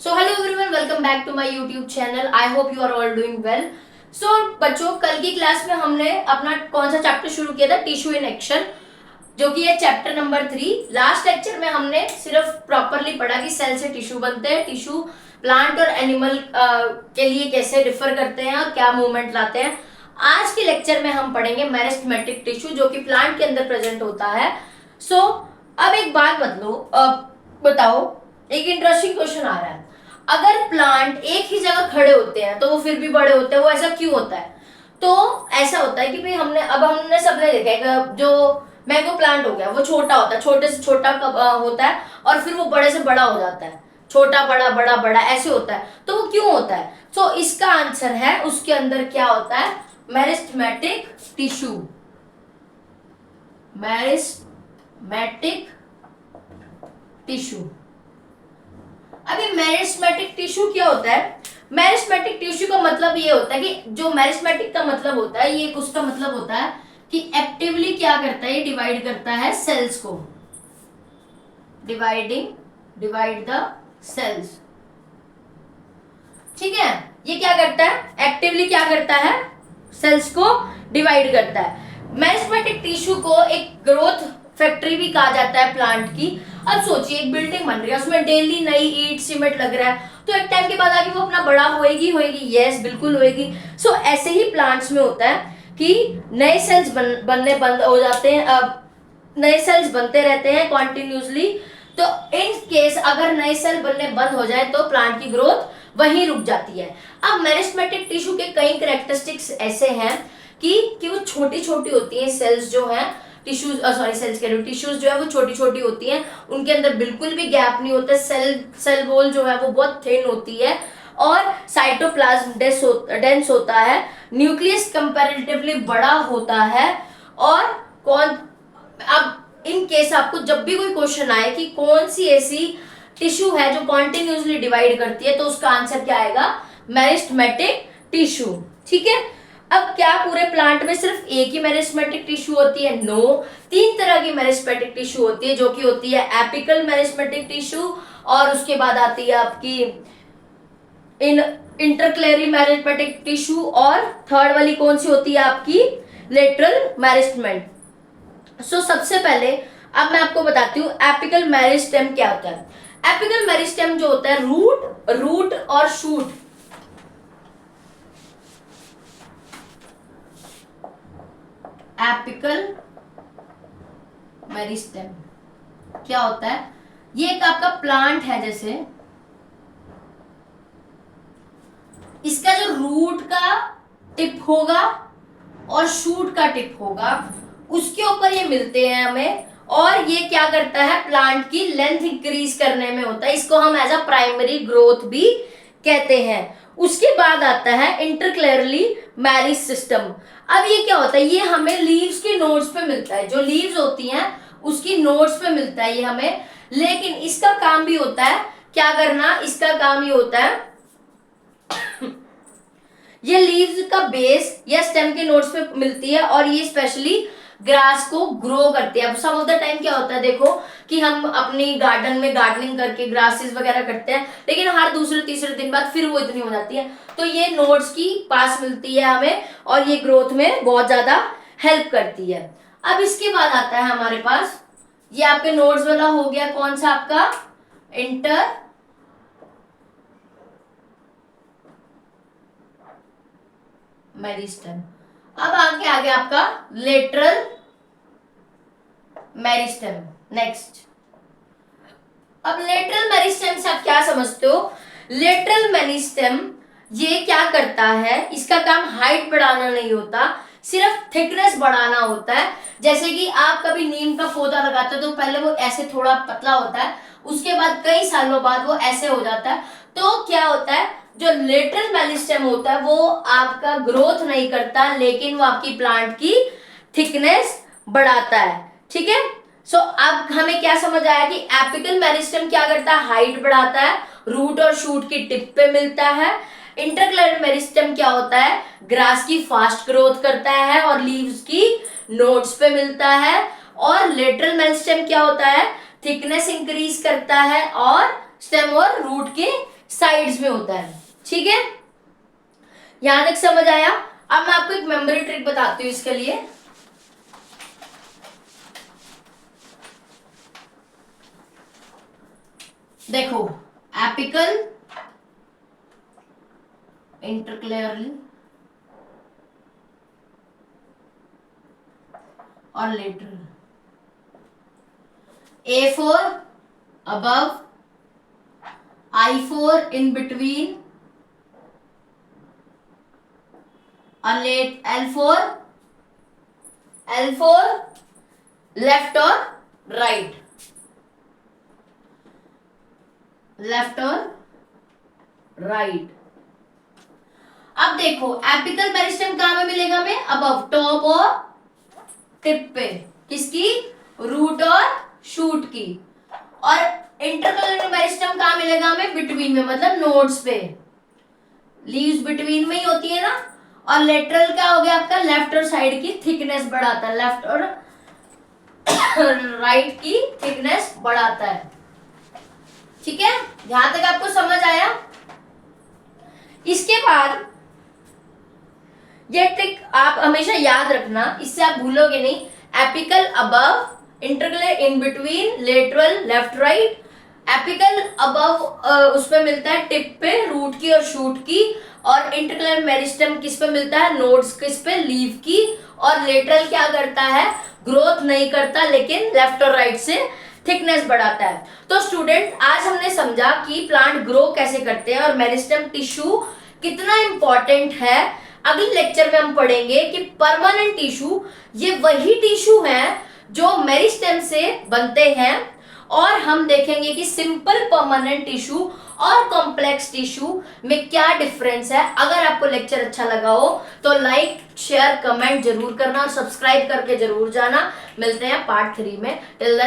So hello everyone, welcome back to my YouTube channel. I hope you are all doing well. So बच्चों, कल की class में हमने अपना कौन सा चैप्टर शुरू किया था? टिश्यू इन एक्शन, जो कि है चैप्टर नंबर 3। लास्ट लेक्चर में हमने सिर्फ प्रॉपरली पढ़ा कि सेल से टिश्यू बनते हैं, टिश्यू प्लांट और एनिमल के लिए कैसे डिफर करते हैं और क्या मूवमेंट लाते हैं। आज के लेक्चर में हम पढ़ेंगे मेरिस्टेमेटिक टिश्यू, जो कि प्लांट के अंदर प्रेजेंट होता है। सो अब एक बात बताओ, एक इंटरेस्टिंग क्वेश्चन आ रहा है। अगर प्लांट एक ही जगह खड़े होते हैं तो वो फिर भी बड़े होते हैं, वो ऐसा क्यों होता है? तो ऐसा होता है कि भाई हमने सबने देखा है कि जो मैंगो प्लांट हो गया वो छोटा होता है, छोटे से छोटा होता है और फिर वो बड़े से बड़ा हो जाता है, छोटा बड़ा बड़ा बड़ा ऐसे होता है। तो वो क्यों होता है? तो इसका आंसर है, उसके अंदर क्या होता है? Meristematic tissue. Meristematic tissue. अभी मेरिस्टेमेटिक टिश्यू क्या होता है? मेरिस्टेमेटिक टिश्यू का मतलब ये होता है कि जो मेरिस्टेमेटिक का मतलब होता है, ये उसका मतलब होता है कि एक्टिवली क्या करता है, ये डिवाइड करता है सेल्स को। Divide the cells. ठीक है, ये क्या करता है? एक्टिवली क्या करता है? सेल्स को डिवाइड करता है। मेरिस्टेमेटिक टिश्यू को एक ग्रोथ फैक्ट्री भी कहा जाता है प्लांट की। अब सोचिए, एक बिल्डिंग बन रही है, उसमें डेली नई ईंट सीमेंट लग रहा है, तो एक टाइम के बाद आगे वो अपना बड़ा होएगी। यस, बिल्कुल होएगी। सो ऐसे ही प्लांट्स में होता है कि नए सेल्स बनने बंद हो जाते हैं, नए सेल्स बनते रहते हैं कॉन्टिन्यूसली। तो इन केस अगर नए सेल बनने बंद हो जाए तो प्लांट की ग्रोथ वहीं रुक जाती है। अब मेरिस्टेमेटिक टिश्यू के कई कैरेक्टरिस्टिक्स ऐसे हैं कि वो छोटी छोटी होती हैं, सेल्स जो हैं, टिश्यूज सेल्स कह रही हूँ, टिश्यूज जो है वो छोटी छोटी होती हैं, उनके अंदर बिल्कुल भी गैप नहीं होता। सेल वॉल जो है वो बहुत थिन होती है और साइटोप्लाज्म डेंस होता है। न्यूक्लियस कंपैरेटिवली बड़ा होता है। और कौन अब इन केस आपको जब भी कोई क्वेश्चन आए कि कौन सी ऐसी टिश्यू है जो कॉन्टिन्यूसली डिवाइड करती है, तो उसका आंसर क्या आएगा? Meristematic tissue. ठीक है। अब क्या पूरे प्लांट में सिर्फ एक ही मेरिस्टेमेटिक टिश्यू होती है? नो, 3 तरह की मेरिस्टेमेटिक टिश्यू होती है, जो कि होती है एपिकल मेरिस्टेमेटिक टिश्यू, और उसके बाद आती है आपकी इंटरक्लेरी मेरिस्टेमेटिक टिश्यू, और थर्ड वाली कौन सी होती है आपकी? लेटरल मेरिस्टेमेंट। सबसे पहले अब मैं आपको बताती हूँ एपिकल मेरिस्टेम क्या होता है। एपिकल मेरिस्टेम जो होता है, रूट और शूट, एपिकल मेरिस्टेम क्या होता है? ये एक आपका प्लांट है, जैसे इसका जो रूट का टिप होगा और शूट का टिप होगा, उसके ऊपर ये मिलते हैं हमें, और ये क्या करता है? प्लांट की लेंथ इंक्रीज करने में होता है। इसको हम एज अ प्राइमरी ग्रोथ भी कहते हैं। उसके बाद आता है इंटरक्लेरली मैरिज सिस्टम। अब ये क्या होता है? ये हमें लीव्स के नोड्स पे मिलता है, जो लीव्स होती हैं उसकी नोड्स पे मिलता है ये हमें। लेकिन इसका काम भी होता है क्या करना? इसका काम ये होता है, ये लीव्स का बेस या स्टेम के नोड्स पे मिलती है, और ये स्पेशली ग्रास को ग्रो करती है। अब सम ऑफ द टाइम क्या होता है, देखो कि हम अपनी गार्डन में गार्डनिंग करके ग्रासेस वगैरह करते हैं, लेकिन हर दूसरे तीसरे दिन बाद फिर वो इतनी हो जाती है, तो ये नोड्स की पास मिलती है हमें, और ये ग्रोथ में बहुत ज्यादा हेल्प करती है। अब इसके बाद आता है हमारे पास, ये आपके नोड्स वाला हो गया, कौन सा आपका? Inter meristem. अब आगे आ गया आपका लेटरल मेरिस्टेम। नेक्स्ट, अब लेटरल मेरिस्टेम से आप क्या समझते हो? लेटरल मेरिस्टेम ये क्या करता है? इसका काम हाइट बढ़ाना नहीं होता, सिर्फ थिकनेस बढ़ाना होता है। जैसे कि आप कभी नीम का पौधा लगाते हो तो पहले वो ऐसे थोड़ा पतला होता है, उसके बाद कई सालों बाद वो ऐसे हो जाता है। तो क्या होता है, जो लेटरल मेरिस्टेम होता है वो आपका ग्रोथ नहीं करता, लेकिन वो आपकी प्लांट की थिकनेस बढ़ाता है। ठीक है। अब हमें क्या समझ आया कि एपिकल मेरिस्टेम क्या करता है? हाइट बढ़ाता है, रूट और शूट की टिप पे मिलता है। इंटरक्लेरल मेरिस्टेम क्या होता है? ग्रास की फास्ट ग्रोथ करता है और लीव्स की नोड्स पे मिलता है। और लेटरल मेरिस्टेम क्या होता है? थिकनेस इंक्रीज करता है और स्टेम और रूट के साइड्स में होता है। ठीक है, यहां तक समझ आया। अब मैं आपको एक मेमोरी ट्रिक बताती हूँ इसके लिए। देखो, एपिकल, इंटरक्लेयरली और lateral. A4 above, I4 in between और L4 लेफ्ट और राइट, लेफ्ट और राइट। अब देखो, एपिकल मेरिस्टेम कहां में मिलेगा हमें? अबव, टॉप और टिप पे, किसकी? रूट और शूट की। और इंटरकलर मेरिस्टेम कहां मिलेगा हमें? बिटवीन में, मतलब नोड्स पे, लीव्स बिटवीन में ही होती है ना। और लेटरल क्या हो गया आपका? लेफ्ट और साइड की थिकनेस बढ़ाता है, लेफ्ट और राइट की थिकनेस बढ़ाता है। ठीक है, यहां तक आपको समझ आया। इसके बाद ये ट्रिक आप हमेशा याद रखना, इससे आप भूलोगे नहीं। Apical above, intercalary in between, lateral left right. Apical above उस पे मिलता है टिप पे, रूट की और शूट की। और इंटरकलर मेरिस्टेम किस पे मिलता है? नोड्स किस पे? लीव की। और लेटरल क्या करता है? ग्रोथ नहीं करता, लेकिन लेफ्ट और राइट से थिकनेस बढ़ाता है। तो स्टूडेंट, आज हमने समझा कि प्लांट ग्रो कैसे करते हैं और मेरिस्टेम टिश्यू कितना इंपॉर्टेंट है। अगले लेक्चर में हम पढ़ेंगे कि परमानेंट टिश्यू ये वही टिश्यू है जो मेरिस्टेम से बनते हैं। और हम देखेंगे कि सिंपल परमानेंट टिश्यू और कॉम्प्लेक्स टिश्यू में क्या डिफरेंस है। अगर आपको लेक्चर अच्छा लगा हो तो लाइक, शेयर, कमेंट जरूर करना और सब्सक्राइब करके जरूर जाना। मिलते हैं पार्ट 3 में। Till then